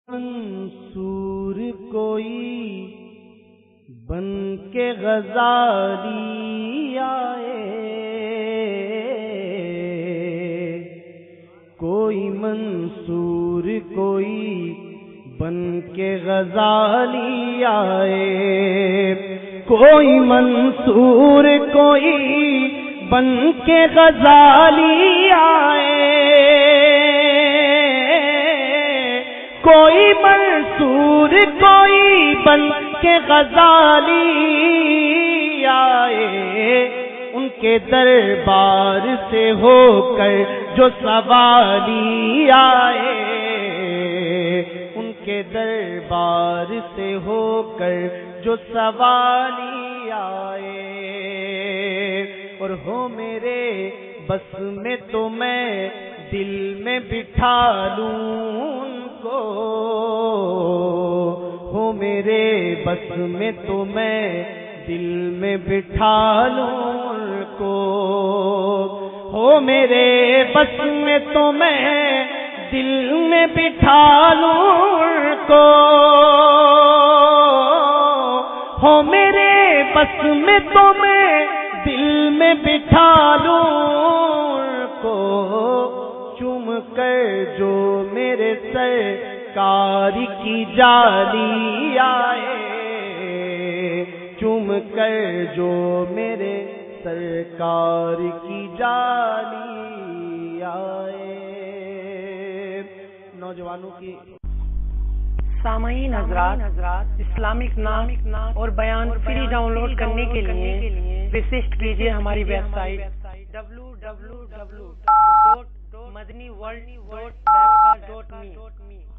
منصور کوئی بن کے غزالی آئے، کوئی منصور کوئی بن کے غزالی آئے، کوئی منصور کوئی بن کے غزالی آئے، کوئی منصور کوئی بن کے غزالی آئے، ان کے دربار سے ہو کر جو سوالی آئے، ان کے دربار سے ہو کر جو سوالی آئے، اور ہو میرے بس میں تو میں دل میں بٹھا لوں ان کو، ہو میرے بس میں تو میں دل میں بٹھا لوں ان کو، ہو میرے بس میں تو میں دل میں بٹھا لوں ان کو، ہو میرے بس میں تو میں دل میں بٹھا لوں ان کو، چوم کر جو میرے سرکار کی جالی آئے، چوم کر جو میرے سرکار کی جالی آئے۔ نوجوانوں کی سامعین حضرات، اسلامک نام اور بیان فری ڈاؤن لوڈ کرنے کے لیے وزٹ کیجیے ہماری ویب سائٹ www.madaniworld.me